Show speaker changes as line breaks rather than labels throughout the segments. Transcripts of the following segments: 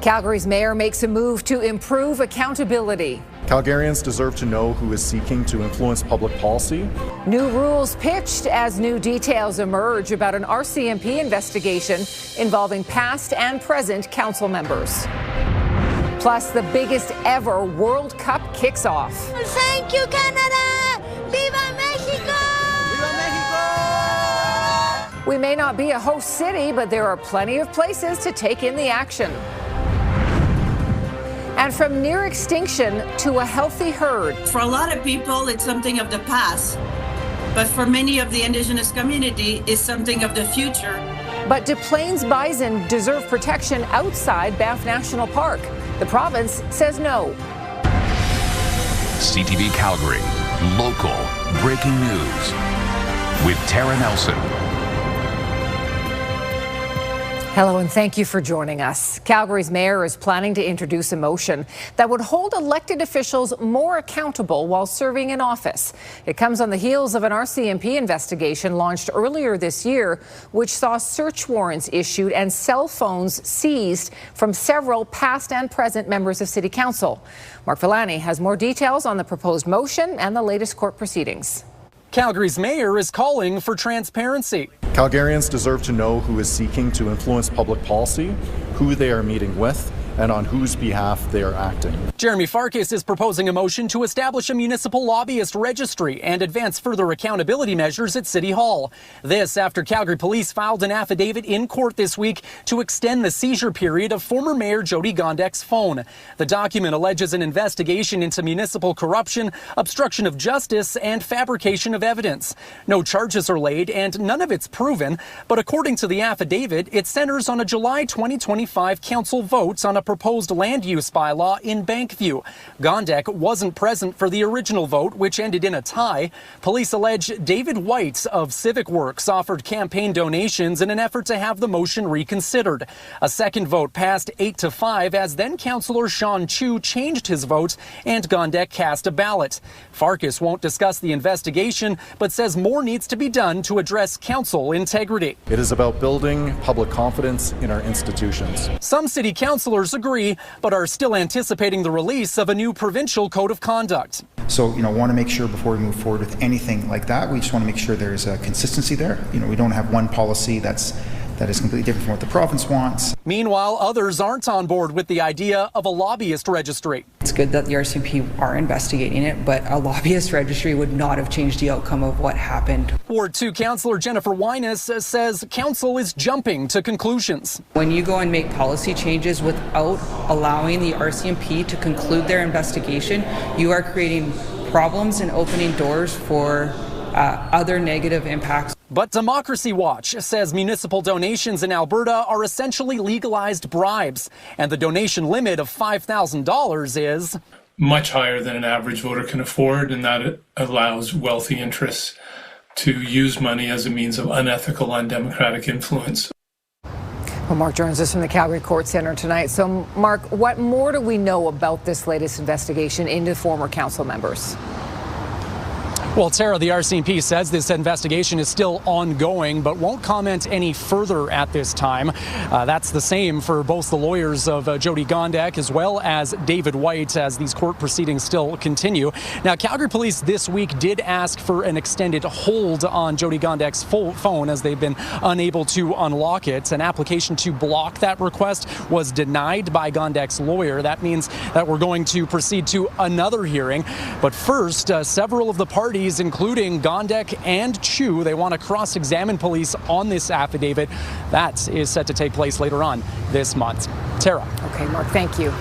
Calgary's mayor makes a move to improve accountability.
Calgarians deserve to know who is seeking to influence public policy.
New rules pitched as new details emerge about an RCMP investigation involving past and present council members. Plus, the biggest ever World Cup kicks off.
Thank you, Canada! Viva Mexico! Viva Mexico!
We may not be a host city, but there are plenty of places to take in the action. And from near extinction to a healthy herd.
For a lot of people, it's something of the past. But for many of the Indigenous community, it's something of the future.
But do Plains bison deserve protection outside Banff National Park? The province says no.
CTV Calgary, local breaking news with Tara Nelson.
Hello and thank you for joining us. Calgary's mayor is planning to introduce a motion that would hold elected officials more accountable while serving in office. It comes on the heels of an RCMP investigation launched earlier this year, which saw search warrants issued and cell phones seized from several past and present members of City Council. Mark Villani has more details on the proposed motion and the latest court proceedings.
Calgary's mayor is calling for transparency.
Calgarians deserve to know who is seeking to influence public policy, who they are meeting with, and on whose behalf they are acting.
Jeremy Farkas is proposing a motion to establish a municipal lobbyist registry and advance further accountability measures at City Hall. This after Calgary police filed an affidavit in court this week to extend the seizure period of former Mayor Jody Gondek's phone. The document alleges an investigation into municipal corruption, obstruction of justice, and fabrication of evidence. No charges are laid and none of it's proven, but according to the affidavit, it centers on a July 2025 council vote on a proposed land use bylaw in Bankview. Gondek wasn't present for the original vote, which ended in a tie. Police allege David White of Civic Works offered campaign donations in an effort to have the motion reconsidered. A second vote passed 8-5 as then Councillor Sean Chu changed his vote and Gondek cast a ballot. Farkas won't discuss the investigation, but says more needs to be done to address council integrity.
It is about building public confidence in our institutions.
Some city councillors agree, but are still anticipating the release of a new provincial code of conduct.
So, want to make sure before we move forward with anything like that, we just want to make sure there's a consistency there. We don't have one policy that is completely different from what the province wants.
Meanwhile, others aren't on board with the idea of a lobbyist registry.
It's good that the RCMP are investigating it, but a lobbyist registry would not have changed the outcome of what happened.
Ward 2 Councillor Jennifer Wyness says council is jumping to conclusions.
When you go and make policy changes without allowing the RCMP to conclude their investigation, you are creating problems and opening doors for other negative impacts.
But Democracy Watch says municipal donations in Alberta are essentially legalized bribes, and the donation limit of $5,000 is
much higher than an average voter can afford, and that it allows wealthy interests to use money as a means of unethical, undemocratic influence.
Well, Mark joins us from the Calgary Court Centre tonight. So, Mark, what more do we know about this latest investigation into former council members?
Well, Tara, the RCMP says this investigation is still ongoing, but won't comment any further at this time. That's the same for both the lawyers of Jody Gondek as well as David White as these court proceedings still continue. Now, Calgary police this week did ask for an extended hold on Jody Gondek's phone as they've been unable to unlock it. An application to block that request was denied by Gondek's lawyer. That means that we're going to proceed to another hearing. But first, several of the parties, including Gondek and Chu, they want to cross-examine police on this affidavit. That is set to take place later on this month. Tara.
Okay, Mark, thank you.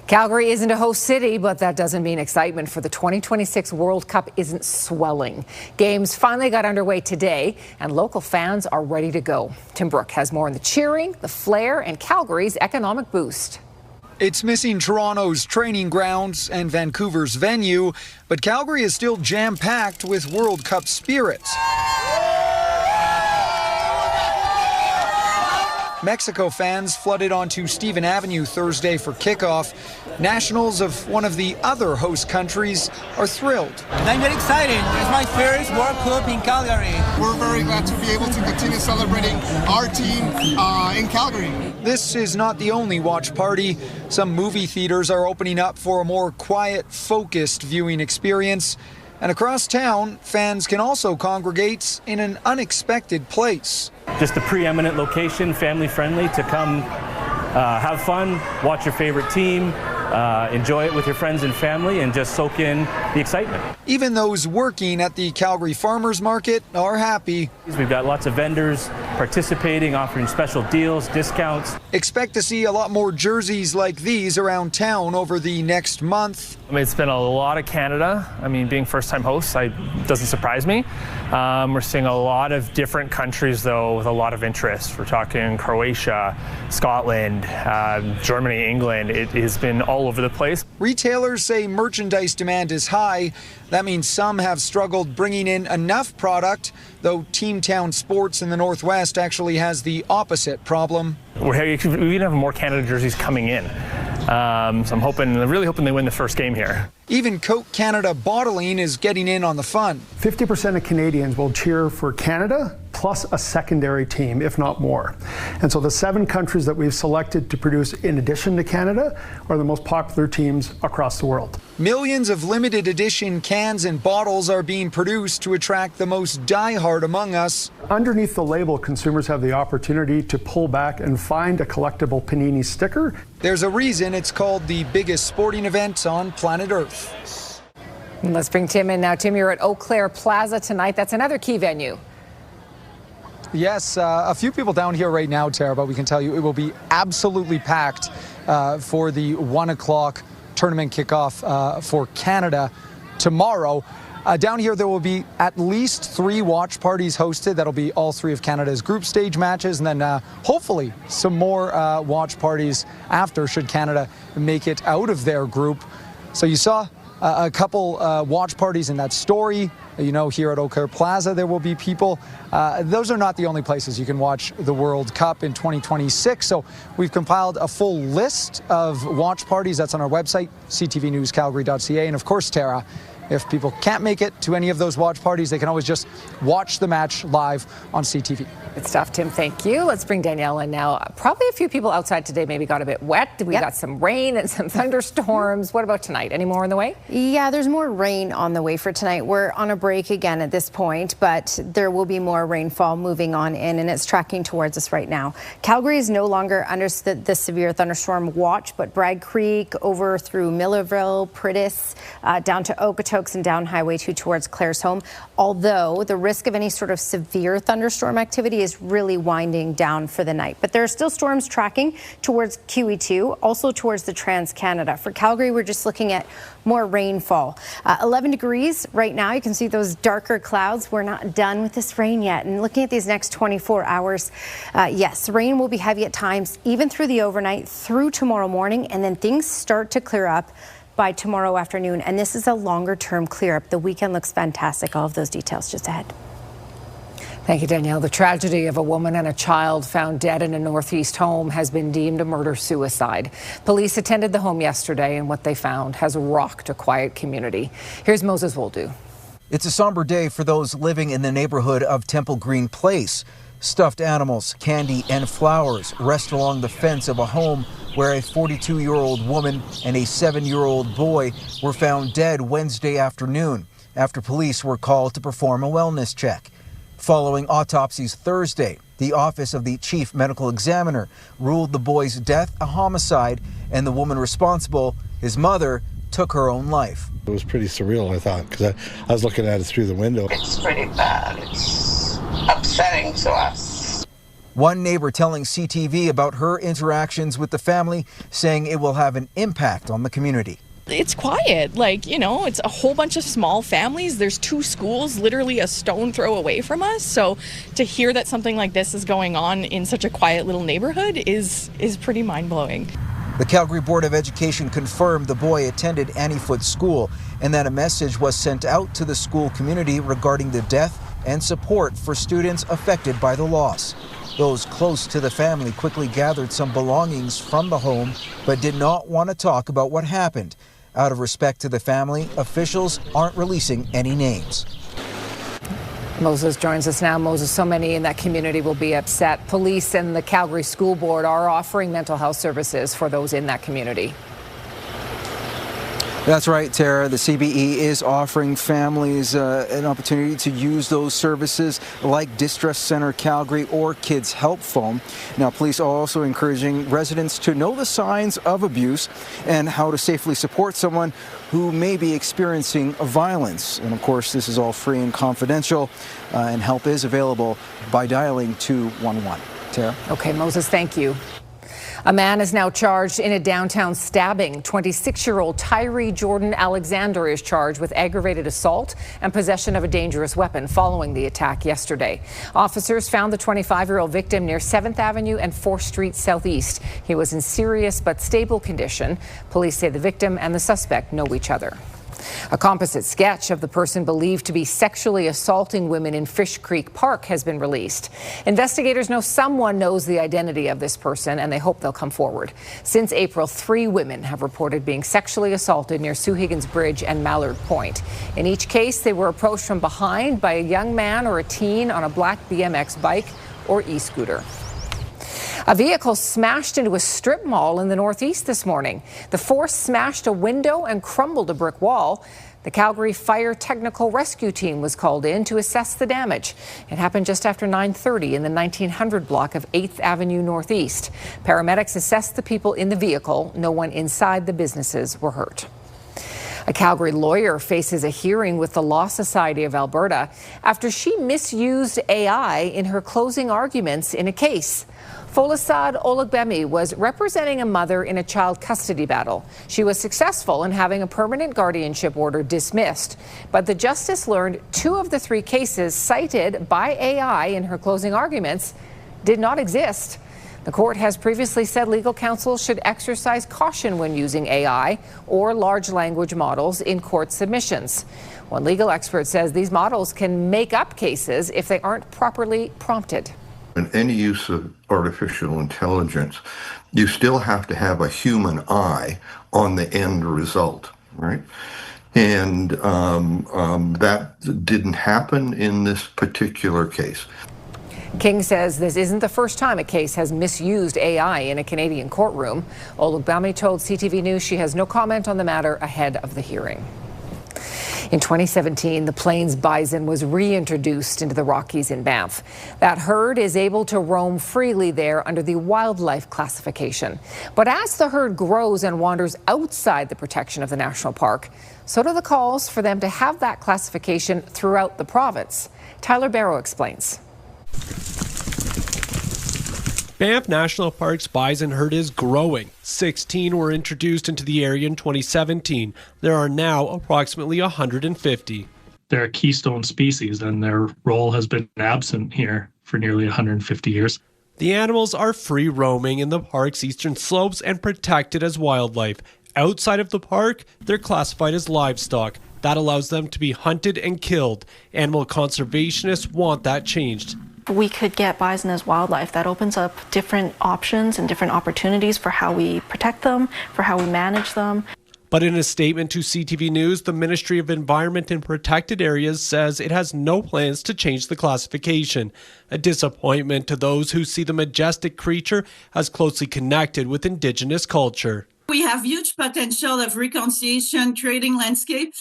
Calgary isn't a host city, but that doesn't mean excitement for the 2026 World Cup isn't swelling. Games finally got underway today, and local fans are ready to go. Tim Brooke has more on the cheering, the flair, and Calgary's economic boost.
It's missing Toronto's training grounds and Vancouver's venue, but Calgary is still jam-packed with World Cup spirit. Mexico fans flooded onto Stephen Avenue Thursday for kickoff. Nationals of one of the other host countries are thrilled.
I'm very excited. It's my first World Cup in Calgary.
We're very glad to be able to continue celebrating our team in Calgary.
This is not the only watch party. Some movie theaters are opening up for a more quiet, focused viewing experience. And across town, fans can also congregate in an unexpected place.
Just a preeminent location, family-friendly, to come have fun, watch your favorite team, enjoy it with your friends and family, and just soak in the excitement.
Even those working at the Calgary Farmers Market are happy.
We've got lots of vendors participating, offering special deals, discounts.
Expect to see a lot more jerseys like these around town over the next month.
It's been a lot of Canada. Being first-time hosts, doesn't surprise me. We're seeing a lot of different countries, though, with a lot of interest. We're talking Croatia, Scotland, Germany, England. It has been all over the place.
Retailers say merchandise demand is high. That means some have struggled bringing in enough product, though Team Town Sports in the Northwest actually has the opposite problem.
We're going to have more Canada jerseys coming in. So I'm really hoping they win the first game here.
Even Coke Canada Bottling is getting in on the fun.
50% of Canadians will cheer for Canada plus a secondary team, if not more. And so the 7 countries that we've selected to produce in addition to Canada are the most popular teams across the world.
Millions of limited edition cans and bottles are being produced to attract the most diehard among us.
Underneath the label, consumers have the opportunity to pull back and find a collectible Panini sticker.
There's a reason it's called the biggest sporting event on planet Earth.
Let's bring Tim in now. Tim, you're at Eau Claire Plaza tonight. That's another key venue.
Yes, a few people down here right now, Tara, but we can tell you it will be absolutely packed for the 1 o'clock tournament kickoff for Canada tomorrow. Down here, there will be at least 3 watch parties hosted. That'll be all 3 of Canada's group stage matches, and then hopefully some more watch parties after, should Canada make it out of their group. So you saw a couple watch parties in that story. Here at Eau Claire Plaza, there will be people. Those are not the only places you can watch the World Cup in 2026. So we've compiled a full list of watch parties. That's on our website, ctvnewscalgary.ca. And of course, Tara, if people can't make it to any of those watch parties, they can always just watch the match live on CTV.
Good stuff, Tim. Thank you. Let's bring Danielle in now. Probably a few people outside today maybe got a bit wet. We got some rain and some thunderstorms. What about tonight? Any more on the way?
Yeah, there's more rain on the way for tonight. We're on a break again at this point, but there will be more rainfall moving on in, and it's tracking towards us right now. Calgary is no longer under the severe thunderstorm watch, but Bragg Creek over through Millerville, Pritis, down to Okotoks and down Highway 2 towards Claresholm. Although the risk of any sort of severe thunderstorm activity is really winding down for the night. But there are still storms tracking towards QE2, also towards the Trans-Canada. For Calgary, we're just looking at more rainfall. 11 degrees right now. You can see those darker clouds. We're not done with this rain yet. And looking at these next 24 hours, yes, rain will be heavy at times, even through the overnight, through tomorrow morning, and then things start to clear up by tomorrow afternoon. And this is a longer term clear up. The weekend looks fantastic. All of those details just ahead.
Thank you, Danielle. The tragedy of a woman and a child found dead in a Northeast home has been deemed a murder-suicide. Police attended the home yesterday, and what they found has rocked a quiet community. Here's Moses Woldu.
It's a somber day for those living in the neighborhood of Temple Green Place. Stuffed animals, candy, and flowers rest along the fence of a home where a 42-year-old woman and a 7-year-old boy were found dead Wednesday afternoon after police were called to perform a wellness check. Following autopsies Thursday, the Office of the Chief Medical Examiner ruled the boy's death a homicide, and the woman responsible, his mother, took her own life.
It was pretty surreal, I thought, because I was looking at it through the window.
It's pretty bad. It's upsetting to us.
One neighbor telling CTV about her interactions with the family, saying it will have an impact on the community.
It's quiet, it's a whole bunch of small families. There's 2 schools literally a stone throw away from us. So to hear that something like this is going on in such a quiet little neighborhood is pretty mind-blowing.
The Calgary Board of Education confirmed the boy attended Annie Foote School and that a message was sent out to the school community regarding the death and support for students affected by the loss. Those close to the family quickly gathered some belongings from the home, but did not want to talk about what happened. Out of respect to the family, officials aren't releasing any names.
Moses joins us now. Moses, so many in that community will be upset. Police and the Calgary School Board are offering mental health services for those in that community.
That's right, Tara. The CBE is offering families an opportunity to use those services like Distress Center Calgary or Kids Help Phone. Now, police are also encouraging residents to know the signs of abuse and how to safely support someone who may be experiencing violence. And of course, this is all free and confidential, and help is available by dialing 211. Tara?
Okay, Moses, thank you. A man is now charged in a downtown stabbing. 26-year-old Tyree Jordan Alexander is charged with aggravated assault and possession of a dangerous weapon following the attack yesterday. Officers found the 25-year-old victim near 7th Avenue and 4th Street Southeast. He was in serious but stable condition. Police say the victim and the suspect know each other. A composite sketch of the person believed to be sexually assaulting women in Fish Creek Park has been released. Investigators know someone knows the identity of this person, and they hope they'll come forward. Since April, 3 women have reported being sexually assaulted near Sue Higgins Bridge and Mallard Point. In each case, they were approached from behind by a young man or a teen on a black BMX bike or e-scooter. A vehicle smashed into a strip mall in the Northeast this morning. The force smashed a window and crumbled a brick wall. The Calgary Fire Technical Rescue Team was called in to assess the damage. It happened just after 9:30 in the 1900 block of 8th Avenue Northeast. Paramedics assessed the people in the vehicle. No one inside the businesses were hurt. A Calgary lawyer faces a hearing with the Law Society of Alberta after she misused AI in her closing arguments in a case. Folasad Olugbemi was representing a mother in a child custody battle. She was successful in having a permanent guardianship order dismissed, but the justice learned 2 of the 3 cases cited by AI in her closing arguments did not exist. The court has previously said legal counsel should exercise caution when using AI or large language models in court submissions. One legal expert says these models can make up cases if they aren't properly prompted.
In any use of artificial intelligence, you still have to have a human eye on the end result, right? And that didn't happen in this particular case.
King says this isn't the first time a case has misused AI in a Canadian courtroom. Olugbami told CTV News she has no comment on the matter ahead of the hearing. In 2017, the Plains bison was reintroduced into the Rockies in Banff. That herd is able to roam freely there under the wildlife classification. But as the herd grows and wanders outside the protection of the national park, so do the calls for them to have that classification throughout the province. Tyler Barrow explains.
Banff National Park's bison herd is growing. 16 were introduced into the area in 2017. There are now approximately 150.
They're a keystone species, and their role has been absent here for nearly 150 years.
The animals are free roaming in the park's eastern slopes and protected as wildlife. Outside of the park, they're classified as livestock. That allows them to be hunted and killed. Animal conservationists want that changed.
We could get bison as wildlife. That opens up different options and different opportunities for how we protect them, for how we manage them.
But in a statement to CTV News, the Ministry of Environment and Protected Areas says it has no plans to change the classification. A disappointment to those who see the majestic creature as closely connected with Indigenous culture.
We have huge potential of reconciliation, trading landscape.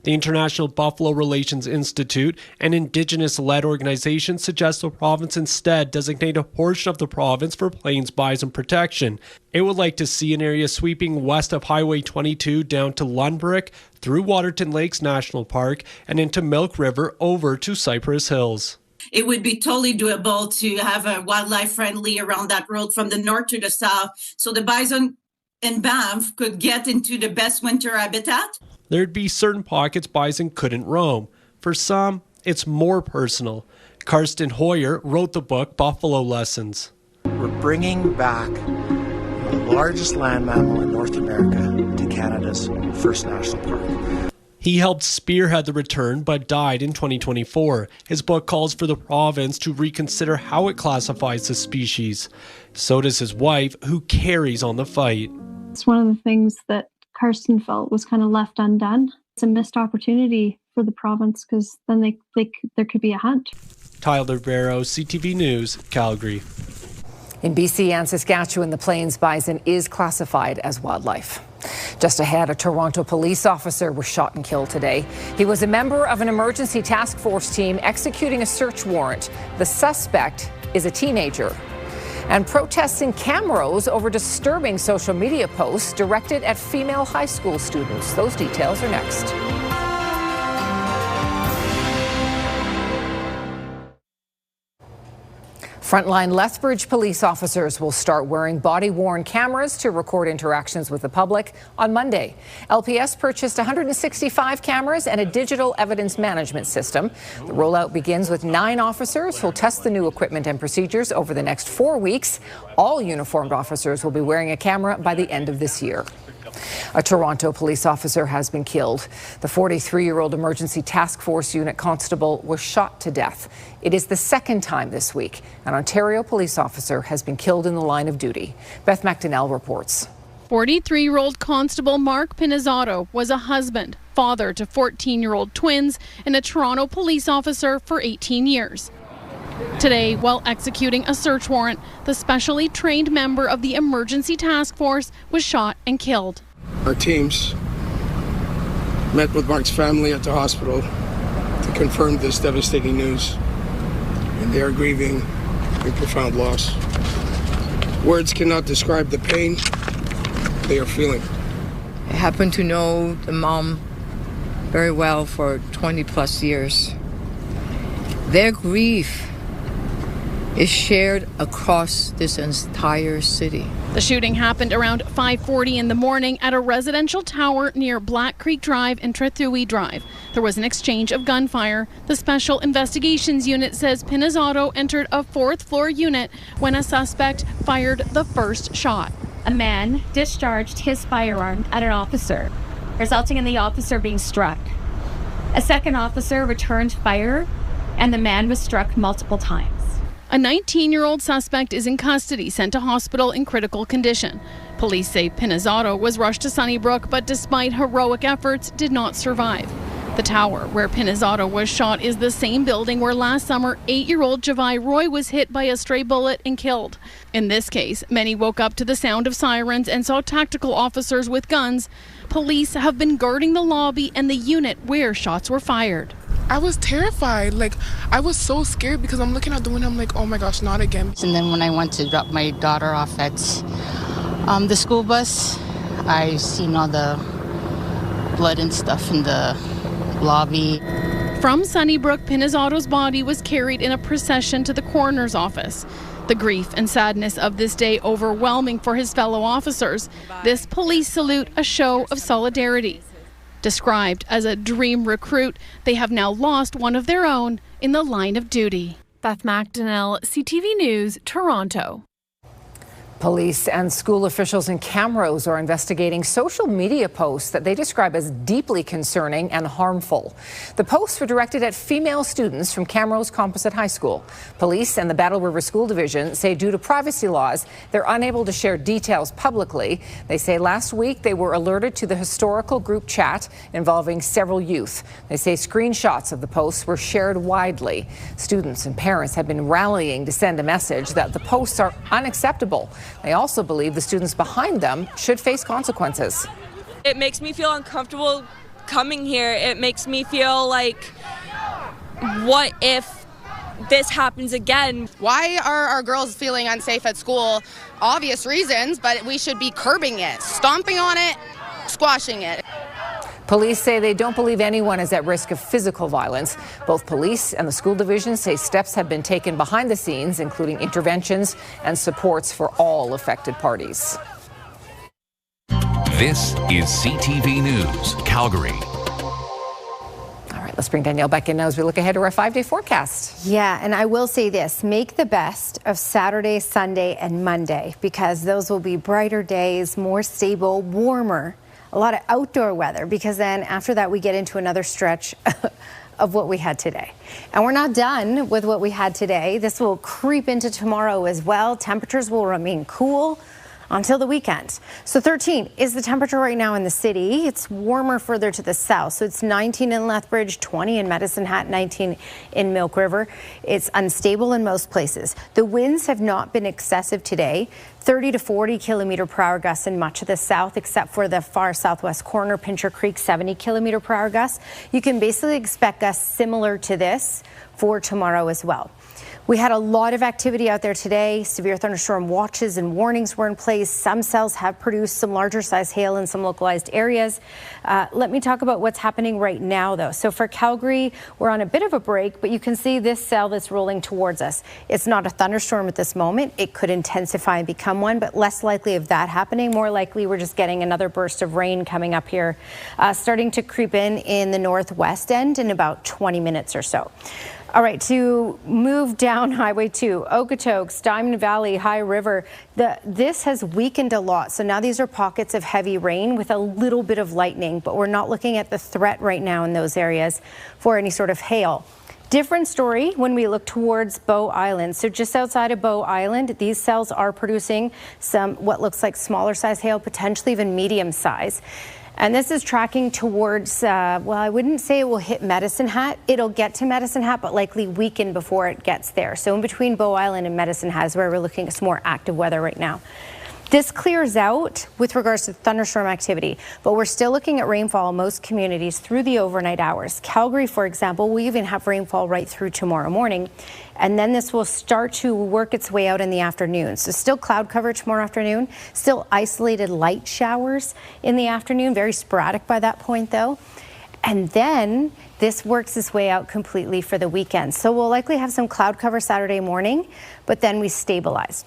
The International Buffalo Relations Institute, an Indigenous-led organization, suggests the province instead designate a portion of the province for plains bison protection. It would like to see an area sweeping west of Highway 22 down to Lundbrick, through Waterton Lakes National Park, and into Milk River over to Cypress Hills.
It would be totally doable to have a wildlife friendly around that road from the north to the south, so the bison in Banff could get into the best winter habitat.
There'd be certain pockets bison couldn't roam. For some, it's more personal. Karsten Hoyer wrote the book Buffalo Lessons.
We're bringing back the largest land mammal in North America to Canada's first national park.
He helped spearhead the return but died in 2024. His book calls for the province to reconsider how it classifies the species. So does his wife, who carries on the fight.
It's one of the things that Karsten felt was kind of left undone. It's a missed opportunity for the province because then there could be a hunt.
Tyler Barrow, CTV News, Calgary.
In BC and Saskatchewan, the Plains bison is classified as wildlife. Just ahead, a Toronto police officer was shot and killed today. He was a member of an emergency task force team executing a search warrant. The suspect is a teenager. And protests in Camrose over disturbing social media posts directed at female high school students. Those details are next. Frontline Lethbridge police officers will start wearing body-worn cameras to record interactions with the public on Monday. LPS purchased 165 cameras and a digital evidence management system. The rollout begins with 9 officers who'll test the new equipment and procedures over the next 4 weeks. All uniformed officers will be wearing a camera by the end of this year. A Toronto police officer has been killed. The 43-year-old emergency task force unit constable was shot to death. It is the second time this week an Ontario police officer has been killed in the line of duty. Beth McDonnell reports.
43-year-old Constable Mark Pinizzato was a husband, father to 14-year-old twins, and a Toronto police officer for 18 years. Today, while executing a search warrant, the specially trained member of the emergency task force was shot and killed.
Our teams met with Mark's family at the hospital to confirm this devastating news, and they are grieving a profound loss. Words cannot describe the pain they are feeling.
I happen to know the mom very well for 20 plus years. Their grief is shared across this entire city.
The shooting happened around 5:40 in the morning at a residential tower near Black Creek Drive and Trethui Drive. There was an exchange of gunfire. The Special Investigations Unit says Pinizzato entered a 4th-floor unit when a suspect fired the first shot.
A man discharged his firearm at an officer, resulting in the officer being struck. A second officer returned fire, and the man was struck multiple times.
A 19-year-old suspect is in custody, sent to hospital in critical condition. Police say Pinizzato was rushed to Sunnybrook, but despite heroic efforts, did not survive. The tower where Pinizzato was shot is the same building where last summer 8-year-old Javai Roy was hit by a stray bullet and killed. In this case, many woke up to the sound of sirens and saw tactical officers with guns. Police have been guarding the lobby and the unit where shots were fired.
I was terrified. I was so scared because I'm looking out the window. I'm like, oh my gosh, not again.
And then when I went to drop my daughter off at the school bus, I seen all the blood and stuff in the lobby.
From Sunnybrook, Pinizzato's body was carried in a procession to the coroner's office. The grief and sadness of this day overwhelming for his fellow officers. This police salute a show of solidarity. Described as a dream recruit, they have now lost one of their own in the line of duty. Beth McDonnell, CTV News, Toronto.
Police and school officials in Camrose are investigating social media posts that they describe as deeply concerning and harmful. The posts were directed at female students from Camrose Composite High School. Police and the Battle River School Division say due to privacy laws, they're unable to share details publicly. They say last week they were alerted to the historical group chat involving several youth. They say screenshots of the posts were shared widely. Students and parents have been rallying to send a message that the posts are unacceptable. They also believe the students behind them should face consequences.
It makes me feel uncomfortable coming here. It makes me feel like, what if this happens again?
Why are our girls feeling unsafe at school? Obvious reasons, but we should be curbing it, stomping on it, squashing it.
Police say they don't believe anyone is at risk of physical violence. Both police and the school division say steps have been taken behind the scenes, including interventions and supports for all affected parties.
This is CTV News, Calgary.
All right, let's bring Danielle back in now as we look ahead to our 5-day forecast.
Yeah, and I will say this, make the best of Saturday, Sunday, and Monday, because those will be brighter days, more stable, warmer. a lot of outdoor weather, because then after that we get into another stretch of what we had today. And we're not done with what we had today. This will creep into tomorrow as well. Temperatures will remain cool until the weekend. So 13 is the temperature right now in the city. It's warmer further to the south. So it's 19 in Lethbridge, 20 in Medicine Hat, 19 in Milk River. It's unstable in most places. The winds have not been excessive today. 30 to 40 kilometer per hour gusts in much of the south, except for the far southwest corner, Pincher Creek, 70 kilometer per hour gusts. You can basically expect gusts similar to this for tomorrow as well. We had a lot of activity out there today. Severe thunderstorm watches and warnings were in place. Some cells have produced some larger size hail in some localized areas. Let me talk about what's happening right now, though. So for Calgary, we're on a bit of a break, but you can see this cell that's rolling towards us. It's not a thunderstorm at this moment. It could intensify and become one, but less likely of that happening. More likely we're just getting another burst of rain coming up here, starting to creep in the northwest end in about 20 minutes or so. All right, to move down Highway 2, Okotoks, Diamond Valley, High River, this has weakened a lot. So now these are pockets of heavy rain with a little bit of lightning, but we're not looking at the threat right now in those areas for any sort of hail. Different story when we look towards Bow Island. So just outside of Bow Island, these cells are producing some what looks like smaller size hail, potentially even medium size. And this is tracking towards, well, I wouldn't say it will hit Medicine Hat. It'll get to Medicine Hat, but likely weaken before it gets there. So in between Bow Island and Medicine Hat is where we're looking at some more active weather right now. This clears out with regards to thunderstorm activity, but we're still looking at rainfall in most communities through the overnight hours. Calgary, for example, we even have rainfall right through tomorrow morning, and then this will start to work its way out in the afternoon. So still cloud cover tomorrow afternoon, still isolated light showers in the afternoon, very sporadic by that point though. And then this works its way out completely for the weekend. So we'll likely have some cloud cover Saturday morning, but then we stabilize.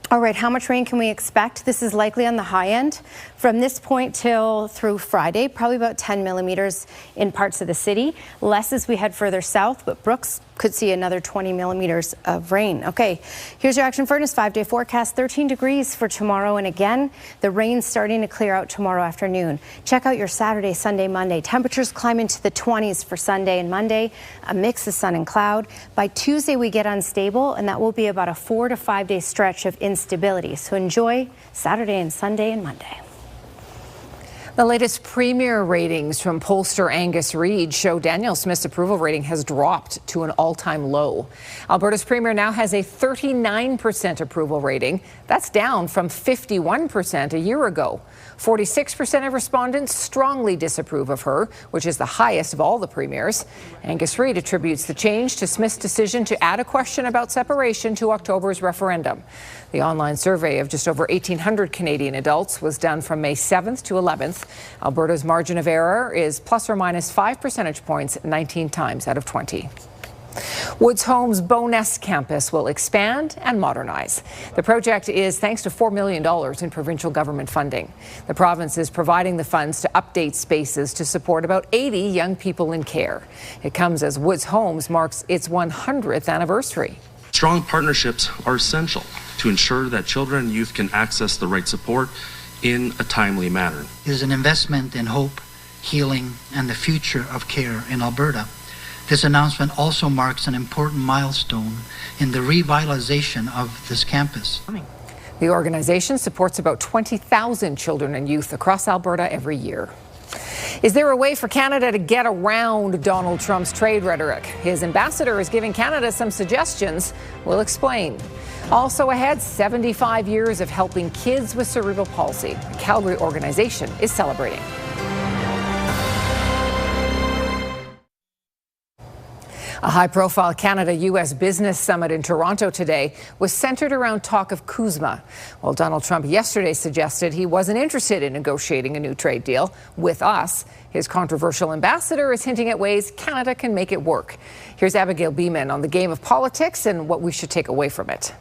All right, how much rain can we expect? This is likely on the high end. From this point till through Friday, probably about 10 millimeters in parts of the city. Less as we head further south, but Brooks could see another 20 millimeters of rain. Okay, here's your Action Furnace 5-day forecast. 13 degrees for tomorrow, and again, the rain's starting to clear out tomorrow afternoon. Check out your Saturday, Sunday, Monday. Temperatures climb into the 20s for Sunday and Monday, a mix of sun and cloud. By Tuesday, we get unstable, and that will be about a 4 to 5 day stretch of instability. So enjoy Saturday and Sunday and Monday.
The latest Premier ratings from pollster Angus Reid show Danielle Smith's approval rating has dropped to an all-time low. Alberta's Premier now has a 39% approval rating. That's down from 51% a year ago. 46% of respondents strongly disapprove of her, which is the highest of all the premiers. Angus Reid attributes the change to Smith's decision to add a question about separation to October's referendum. The online survey of just over 1,800 Canadian adults was done from May 7th to 11th. Alberta's margin of error is plus or minus 5 percentage points 19 times out of 20. Woods Home's Bowness campus will expand and modernize. The project is thanks to $4 million in provincial government funding. The province is providing the funds to update spaces to support about 80 young people in care. It comes as Woods Homes marks its 100th anniversary.
Strong partnerships are essential to ensure that children and youth can access the right support in a timely manner.
It is an investment in hope, healing, and the future of care in Alberta. This announcement also marks an important milestone in the revitalization of this campus.
The organization supports about 20,000 children and youth across Alberta every year. Is there a way for Canada to get around Donald Trump's trade rhetoric? His ambassador is giving Canada some suggestions. We'll explain. Also ahead, 75 years of helping kids with cerebral palsy. The Calgary organization is celebrating. A high-profile Canada-U.S. business summit in Toronto today was centered around talk of CUSMA. While Donald Trump yesterday suggested he wasn't interested in negotiating a new trade deal with us, his controversial ambassador is hinting at ways Canada can make it work. Here's Abigail Beeman on the game of politics and what we should take away from it.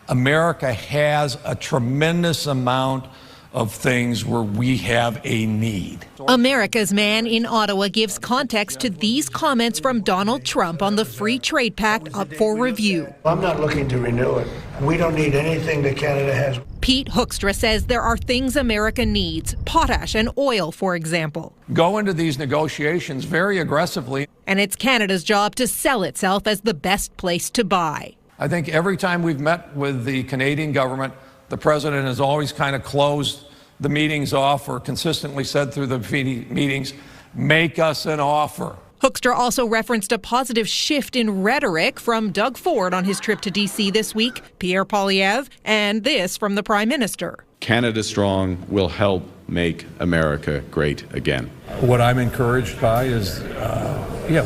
America has a tremendous amount of things where we have a need.
America's Man in Ottawa gives context to these comments from Donald Trump on the Free Trade Pact up for review.
I'm not looking to renew it. We don't need anything that Canada has.
Pete Hoekstra says there are things America needs, potash and oil, for example.
Go into these negotiations very aggressively.
And it's Canada's job to sell itself as the best place to buy.
I think every time we've met with the Canadian government, the president has always kind of closed the meetings off or consistently said through the meetings, make us an offer.
Hoekstra also referenced a positive shift in rhetoric from Doug Ford on his trip to D.C. this week, Pierre Poilievre, and this from the Prime Minister.
Canada Strong will help make America great again.
What I'm encouraged by is,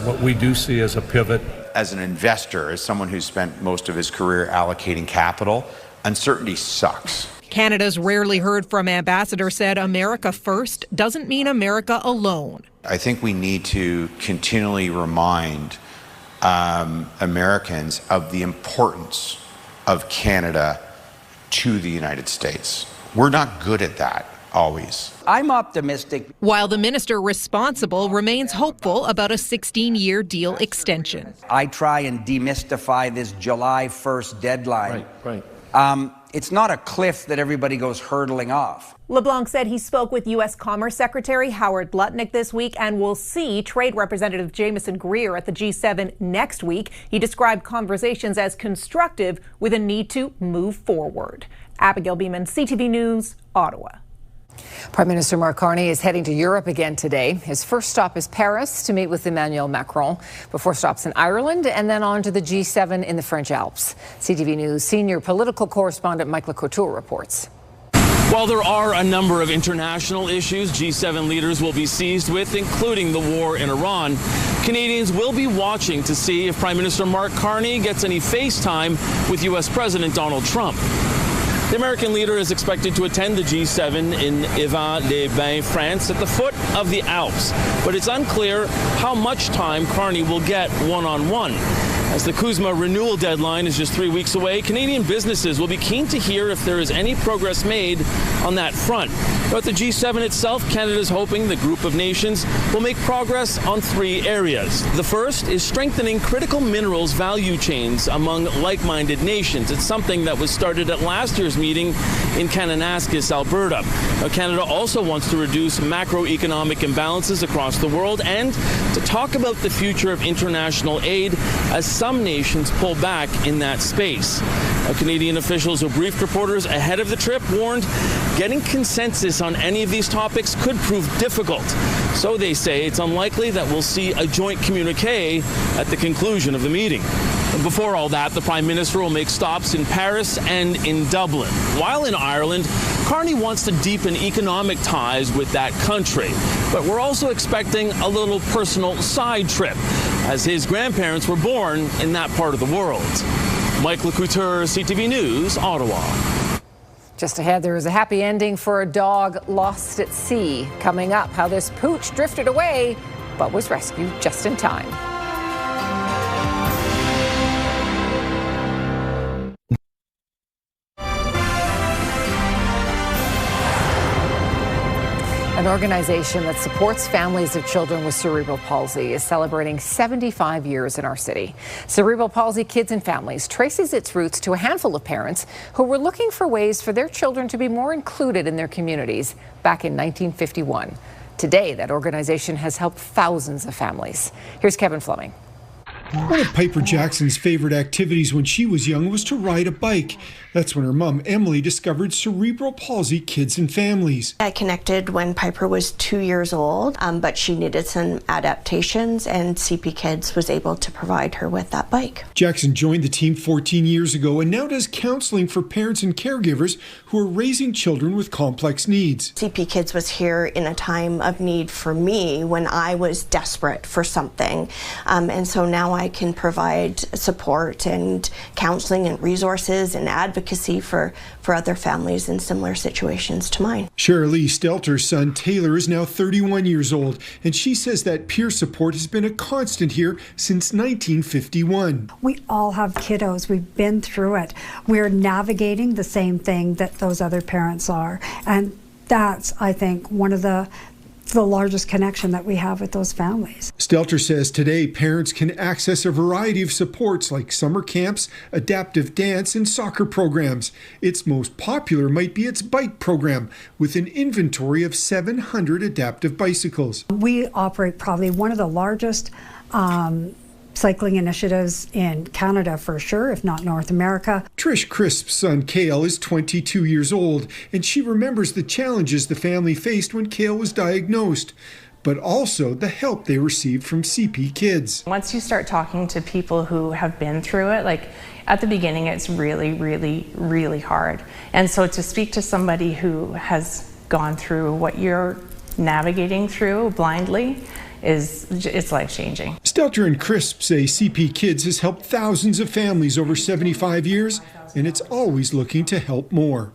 what we do see as a pivot.
As an investor, as someone who's spent most of his career allocating capital, uncertainty sucks.
Canada's rarely heard from ambassador said America first doesn't mean America alone.
I think we need to continually remind Americans of the importance of Canada to the United States. We're not good at that always.
I'm optimistic.
While the minister responsible remains hopeful about a 16-year deal extension.
I try and demystify this July 1st deadline.
Right.
It's not a cliff that everybody goes hurtling off.
LeBlanc said he spoke with U.S. Commerce Secretary Howard Lutnick this week and will see Trade Representative Jameson Greer at the G7 next week. He described conversations as constructive with a need to move forward. Abigail Beeman, CTV News, Ottawa.
Prime Minister Mark Carney is heading to Europe again today. His first stop is Paris to meet with Emmanuel Macron, before stops in Ireland and then on to the G7 in the French Alps. CTV News senior political correspondent Michael Couture reports.
While there are a number of international issues G7 leaders will be seized with, including the war in Iran, Canadians will be watching to see if Prime Minister Mark Carney gets any FaceTime with U.S. President Donald Trump. The American leader is expected to attend the G7 in Yverdon-les-Bains, France, at the foot of the Alps. But it's unclear how much time Carney will get one-on-one. As the CUSMA renewal deadline is just 3 weeks away, Canadian businesses will be keen to hear if there is any progress made on that front. But the G7 itself, Canada is hoping the group of nations will make progress on 3 areas. The first is strengthening critical minerals value chains among like-minded nations. It's something that was started at last year's meeting in Kananaskis, Alberta. Now, Canada also wants to reduce macroeconomic imbalances across the world and to talk about the future of international aid as some nations pull back in that space. Now, Canadian officials who briefed reporters ahead of the trip warned getting consensus on any of these topics could prove difficult. So they say it's unlikely that we'll see a joint communique at the conclusion of the meeting. And before all that, the Prime Minister will make stops in Paris and in Dublin. While in Ireland, Carney wants to deepen economic ties with that country. But we're also expecting a little personal side trip, as his grandparents were born in that part of the world. Michael Couture, CTV News, Ottawa.
Just ahead, there is a happy ending for a dog lost at sea. Coming up, how this pooch drifted away but was rescued just in time. An organization that supports families of children with cerebral palsy is celebrating 75 years in our city. Cerebral Palsy Kids and Families traces its roots to a handful of parents who were looking for ways for their children to be more included in their communities back in 1951. Today, that organization has helped thousands of families. Here's Kevin Fleming.
One of Piper Jackson's favorite activities when she was young was to ride a bike. That's when her mom, Emily, discovered Cerebral Palsy Kids and Families.
I connected when Piper was 2 years old, but she needed some adaptations, and CP Kids was able to provide her with that bike.
Jackson joined the team 14 years ago and now does counseling for parents and caregivers who are raising children with complex needs.
CP Kids was here in a time of need for me when I was desperate for something, and so now I can provide support and counseling and resources and advocacy for other families in similar situations to mine.
Shirley Stelter's son Taylor is now 31 years old, and she says that peer support has been a constant here since 1951.
We all have kiddos. We've been through it. We're navigating the same thing that those other parents are. And that's, I think, one of the the largest connection that we have with those families.
Stelter says today parents can access a variety of supports like summer camps, adaptive dance, and soccer programs. Its most popular might be its bike program, with an inventory of 700 adaptive bicycles.
We operate probably one of the largest cycling initiatives in Canada for sure, if not North America.
Trish Crisp's son Cale is 22 years old, and she remembers the challenges the family faced when Cale was diagnosed, but also the help they received from CP Kids.
Once you start talking to people who have been through it, like at the beginning it's really, really, really hard. And so to speak to somebody who has gone through what you're navigating through blindly, it's life-changing.
Stelter and Crisp say CP Kids has helped thousands of families over 75 years, and it's always looking to help more.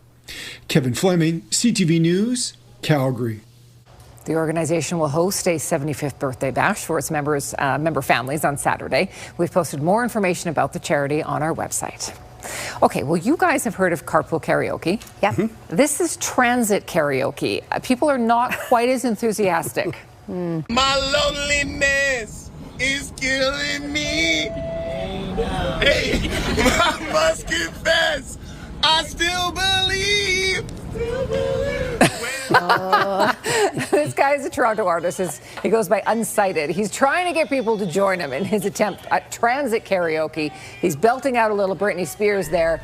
Kevin Fleming, CTV News, Calgary.
The organization will host a 75th birthday bash for its member families on Saturday. We've posted more information about the charity on our website. Okay, well, you guys have heard of carpool karaoke.
Yep.
Mm-hmm. This is transit karaoke. People are not quite as enthusiastic.
My loneliness is killing me. Hey, I must confess, I still believe.
This guy is a Toronto artist. He goes by Unsighted. He's trying to get people to join him in his attempt at transit karaoke. He's belting out a little Britney Spears there.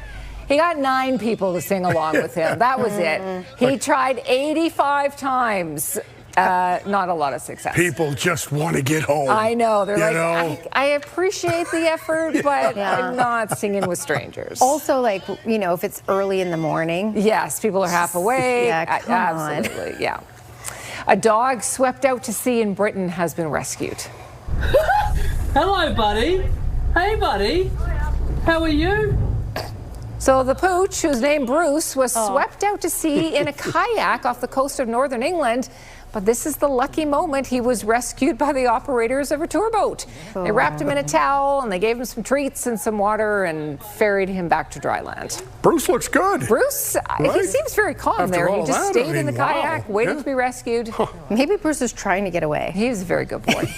He got 9 people to sing along with him. That was it. He tried 85 times. Not a lot of success.
People just want to get home.
I know. They're I appreciate the effort, but I'm not singing with strangers.
Also, like, if it's early in the morning.
Yes, people are half awake.
Yeah, come
absolutely, on. Yeah. A dog swept out to sea in Britain has been rescued.
Hello, buddy. Hey, buddy. How are you?
So the pooch, who's named Bruce, was swept out to sea in a kayak off the coast of northern England. But this is the lucky moment. He was rescued by the operators of a tour boat. They wrapped him in a towel and they gave him some treats and some water and ferried him back to dry land.
Bruce looks good.
Bruce, he seems very calm there. He just stayed in the kayak, waited to be rescued.
Maybe Bruce was trying to get away.
He was a very good boy.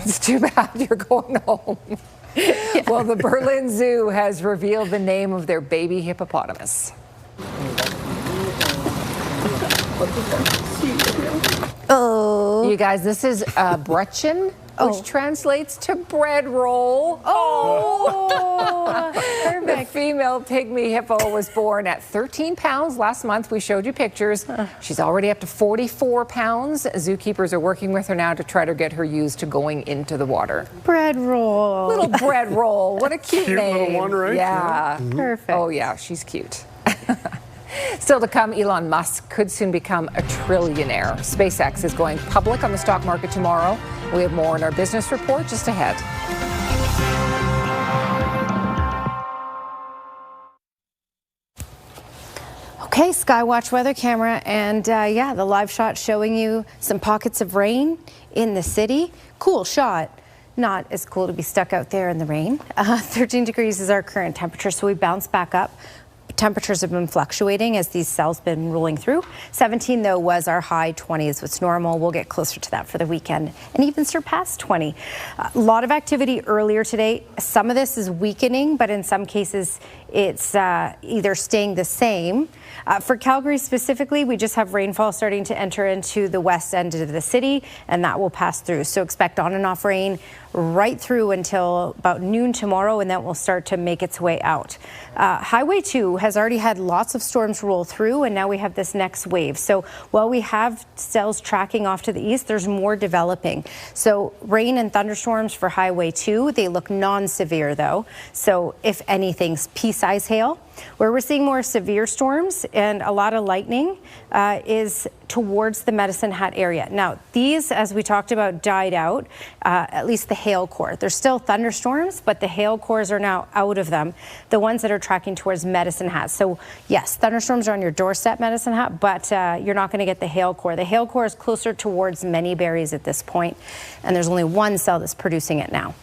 It's too bad you're going home. Well, the Berlin Zoo has revealed the name of their baby hippopotamus.
Oh.
You guys, this is Bretchen, which translates to bread roll.
Oh, perfect.
The female pygmy hippo was born at 13 pounds last month. We showed you pictures. She's already up to 44 pounds. Zookeepers are working with her now to try to get her used to going into the water.
Bread roll.
Little bread roll. What a cute name.
Little one, right?
Yeah.
Perfect.
Oh, yeah, she's cute. Still to come, Elon Musk could soon become a trillionaire. SpaceX is going public on the stock market tomorrow. We have more in our business report just ahead.
Okay, Skywatch weather camera, and the live shot showing you some pockets of rain in the city. Cool shot. Not as cool to be stuck out there in the rain. 13 degrees is our current temperature, so we bounce back up. Temperatures have been fluctuating as these cells been rolling through. 17, though, was our high. 20 is what's normal. We'll get closer to that for the weekend and even surpass 20. A lot of activity earlier today. Some of this is weakening, but in some cases it's either staying the same. For Calgary specifically, we just have rainfall starting to enter into the west end of the city, and that will pass through. So expect on and off rain right through until about noon tomorrow, and then will start to make its way out. Highway 2 has already had lots of storms roll through, and now we have this next wave. So while we have cells tracking off to the east, there's more developing. So rain and thunderstorms for Highway 2, they look non-severe though. So if anything, pea-size hail. Where we're seeing more severe storms and a lot of lightning is towards the Medicine Hat area. Now, these, as we talked about, died out, at least the hail core. There's still thunderstorms, but the hail cores are now out of them, the ones that are tracking towards Medicine Hat. So, yes, thunderstorms are on your doorstep, Medicine Hat, but you're not going to get the hail core. The hail core is closer towards Many Berries at this point, and there's only one cell that's producing it now.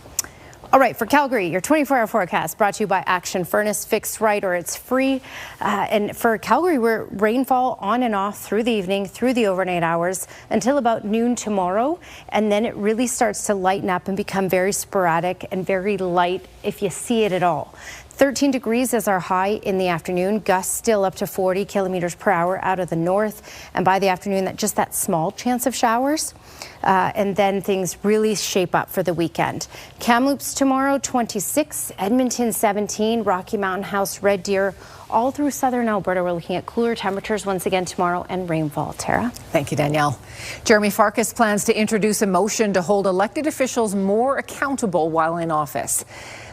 All right, for Calgary, your 24-hour forecast brought to you by Action Furnace. Fixed right or it's free. And for Calgary, we're rainfall on and off through the evening, through the overnight hours until about noon tomorrow. And then it really starts to lighten up and become very sporadic and very light if you see it at all. 13 degrees is our high in the afternoon. Gusts still up to 40 kilometers per hour out of the north. And by the afternoon, just that small chance of showers. And then things really shape up for the weekend. Kamloops tomorrow, 26. Edmonton, 17. Rocky Mountain House, Red Deer. All through southern Alberta, we're looking at cooler temperatures once again tomorrow and rainfall. Tara?
Thank you, Danielle. Jeremy Farkas plans to introduce a motion to hold elected officials more accountable while in office.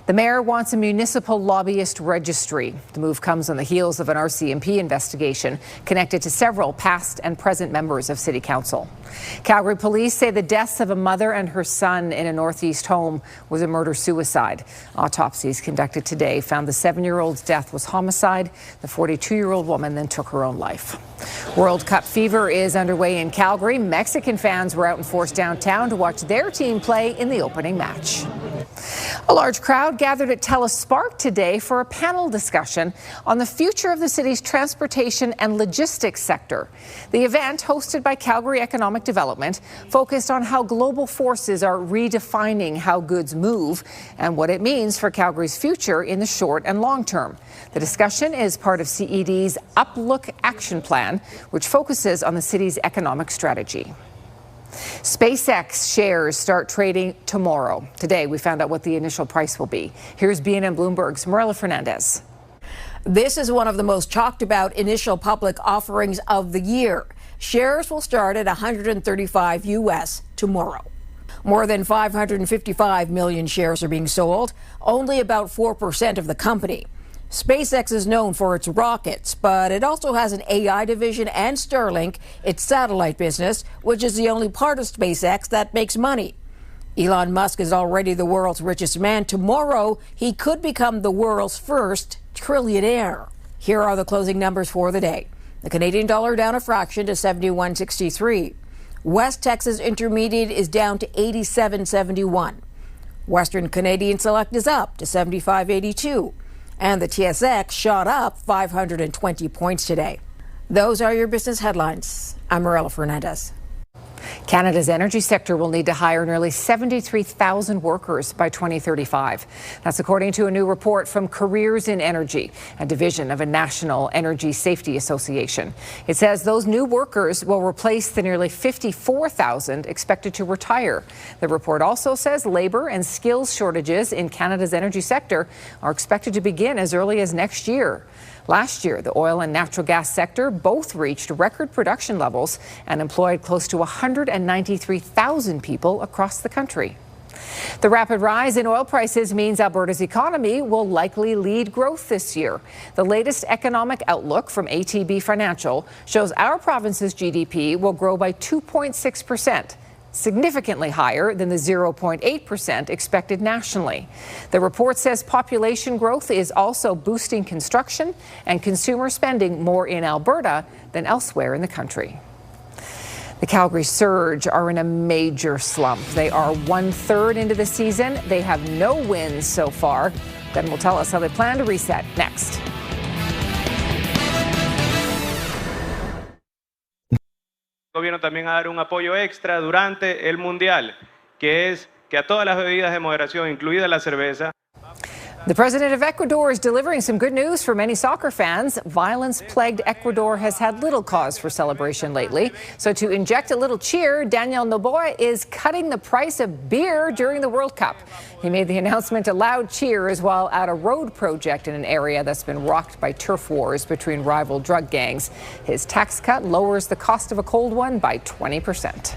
The mayor wants a municipal lobbyist registry. The move comes on the heels of an RCMP investigation connected to several past and present members of City Council. Calgary police say the deaths of a mother and her son in a northeast home was a murder-suicide. Autopsies conducted today found the 7-year-old's death was homicide. The 42-year-old woman then took her own life. World Cup fever is underway in Calgary. Mexican fans were out in force downtown to watch their team play in the opening match. A large crowd gathered at TELUS Spark today for a panel discussion on the future of the city's transportation and logistics sector. The event, hosted by Calgary Economic Development, focused on how global forces are redefining how goods move and what it means for Calgary's future in the short and long term. The discussion is part of CED's Uplook Action Plan, which focuses on the city's economic strategy. SpaceX shares start trading tomorrow. Today, we found out what the initial price will be. Here's BNN Bloomberg's Marilla Fernandez.
This is one of the most talked about initial public offerings of the year. Shares will start at $135 US tomorrow. More than 555 million shares are being sold, only about 4% of the company. SpaceX is known for its rockets, but it also has an AI division and Starlink, its satellite business, which is the only part of SpaceX that makes money. Elon Musk is already the world's richest man. Tomorrow, he could become the world's first trillionaire. Here are the closing numbers for the day. The Canadian dollar down a fraction to 71.63. West Texas Intermediate is down to 87.71. Western Canadian Select is up to 75.82. And the TSX shot up 520 points today. Those are your business headlines. I'm Marilla Fernandez.
Canada's energy sector will need to hire nearly 73,000 workers by 2035. That's according to a new report from Careers in Energy, a division of a national energy safety association. It says those new workers will replace the nearly 54,000 expected to retire. The report also says labor and skills shortages in Canada's energy sector are expected to begin as early as next year. Last year, the oil and natural gas sector both reached record production levels and employed close to 193,000 people across the country. The rapid rise in oil prices means Alberta's economy will likely lead growth this year. The latest economic outlook from ATB Financial shows our province's GDP will grow by 2.6%. Significantly higher than the 0.8% expected nationally. The report says population growth is also boosting construction and consumer spending more in Alberta than elsewhere in the country. The Calgary Surge are in a major slump. They are 1/3 into the season. They have no wins so far. Glenn will tell us how they plan to reset next.
El gobierno también a dar un apoyo extra durante el Mundial, que es que a todas las bebidas de moderación, incluida la cerveza.
The president of Ecuador is delivering some good news for many soccer fans. Violence-plagued Ecuador has had little cause for celebration lately. So to inject a little cheer, Daniel Noboa is cutting the price of beer during the World Cup. He made the announcement to loud cheers while at a road project in an area that's been rocked by turf wars between rival drug gangs. His tax cut lowers the cost of a cold one by 20%.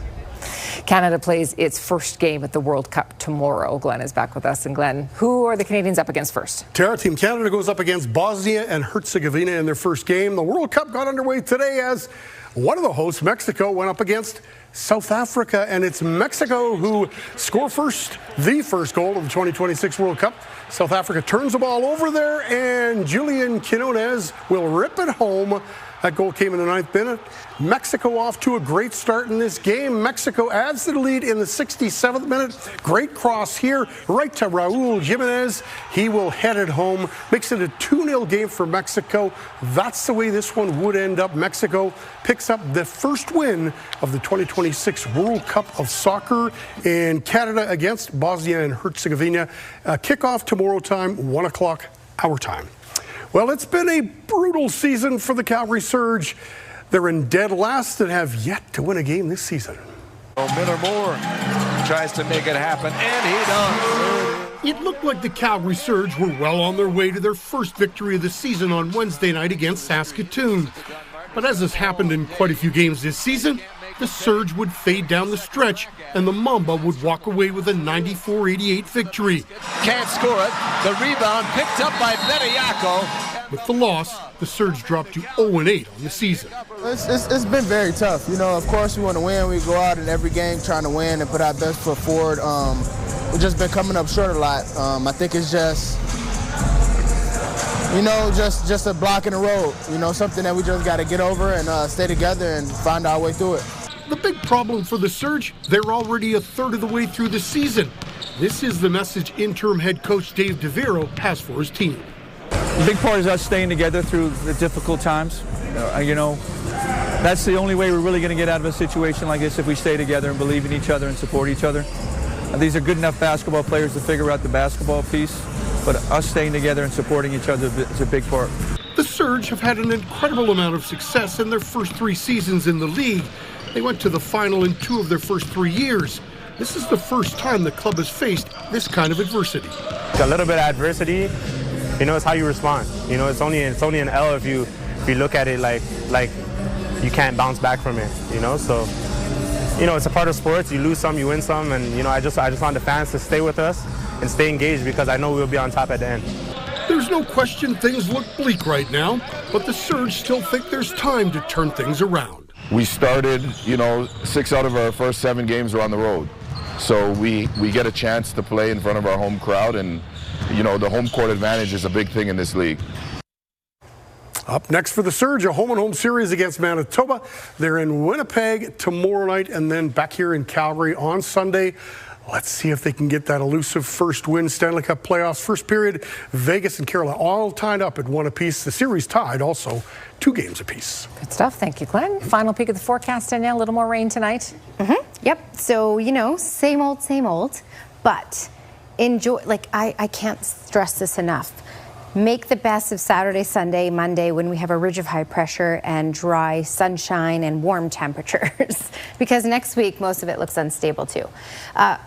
Canada plays its first game at the World Cup tomorrow. Glenn is back with us. And Glenn, who are the Canadians up against first?
Tara, Team Canada goes up against Bosnia and Herzegovina in their first game. The World Cup got underway today as one of the hosts, Mexico, went up against South Africa, and it's Mexico who score first, the first goal of the 2026 World Cup. South Africa turns the ball over there, and Julian Quinones will rip it home. That goal came in the 9th minute. Mexico off to a great start in this game. Mexico adds to the lead in the 67th minute. Great cross here, right to Raul Jimenez. He will head it home. Makes it a 2-0 game for Mexico. That's the way this one would end up. Mexico picks up the first win of the 2026 World Cup of Soccer. In Canada against Bosnia and Herzegovina. Kickoff tomorrow time, 1 o'clock our time. Well, it's been a brutal season for the Calgary Surge. They're in dead last and have yet to win a game this season.
Miller Moore tries to make it happen, and he does.
It looked like the Calgary Surge were well on their way to their first victory of the season on Wednesday night against Saskatoon. But as has happened in quite a few games this season, the Surge would fade down the stretch, and the Mamba would walk away with a 94-88 victory.
Can't score it. The rebound picked up by Bediako.
With the loss, the Surge dropped to 0-8 on the season.
It's been very tough. You know, of course we want to win. We go out in every game trying to win and put our best foot forward. We've just been coming up short a lot. I think it's just, you know, just a block in the road. You know, something that we just got to get over and stay together and find our way through it.
The big problem for the Surge, they're already a third of the way through the season. This is the message interim head coach Dave DeVero has for his team.
The big part is us staying together through the difficult times. You know, that's the only way we're really going to get out of a situation like this, if we stay together and believe in each other and support each other. These are good enough basketball players to figure out the basketball piece, but us staying together and supporting each other is a big part.
The Surge have had an incredible amount of success in their first 3 seasons in the league. They went to the final in 2 of their first 3 years. This is the first time the club has faced this kind of adversity.
A little bit of adversity, you know, it's how you respond. You know, it's only an L if you look at it like you can't bounce back from it. You know, so you know, it's a part of sports. You lose some, you win some, and you know, I just want the fans to stay with us and stay engaged, because I know we'll be on top at the end.
There's no question things look bleak right now, but the Surge still think there's time to turn things around.
We started, you know, 6 out of our first 7 games were on the road. So we get a chance to play in front of our home crowd, and, you know, the home court advantage is a big thing in this league.
Up next for the Surge, a home-and-home series against Manitoba. They're in Winnipeg tomorrow night and then back here in Calgary on Sunday. Let's see if they can get that elusive first win. Stanley Cup playoffs, first period, Vegas and Carolina all tied up at 1 apiece. The series tied also 2 games apiece.
Good stuff. Thank you, Glenn. Final peek at the forecast, Danielle. A little more rain tonight.
Yep. So, you know, same old, but enjoy. Like, I can't stress this enough. Make the best of Saturday, Sunday, Monday, when we have a ridge of high pressure and dry sunshine and warm temperatures, because next week most of it looks unstable too.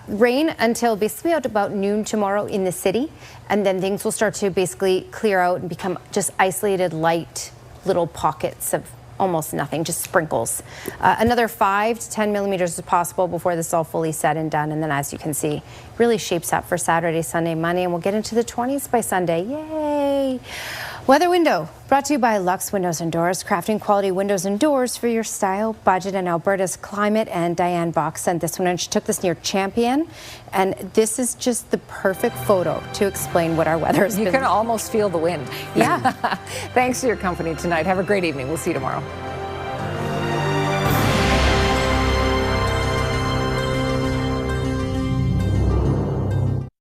Rain until basically about noon tomorrow in the city, and then things will start to basically clear out and become just isolated light little pockets of almost nothing, just sprinkles. Another 5 to 10 millimeters is possible before this is all fully said and done. And then, as you can see, really shapes up for Saturday, Sunday, Monday, and we'll get into the 20s by Sunday. Yay! Weather window brought to you by Lux Windows and Doors, crafting quality windows and doors for your style, budget, and Alberta's climate. And Diane Bach sent this one, and she took this near Champion. And this is just the perfect photo to explain what our weather has been.
You can almost feel the wind.
Yeah.
Thanks for your company tonight. Have a great evening. We'll see you tomorrow.